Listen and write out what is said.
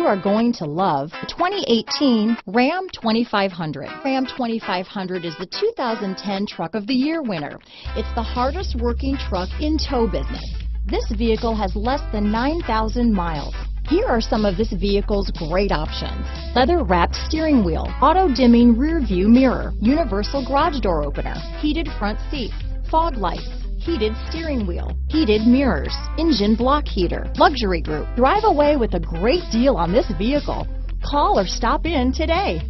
are going to love the 2018 Ram 2500. Ram 2500 is the 2010 Truck of the Year winner. It's the hardest working truck in tow business. This vehicle has less than 9,000 miles. Here are some of this vehicle's great options: leather-wrapped steering wheel, auto-dimming rear-view mirror, universal garage door opener, heated front seats, fog lights, heated steering wheel, heated mirrors, engine block heater, luxury group. Drive away with a great deal on this vehicle. Call or stop in today.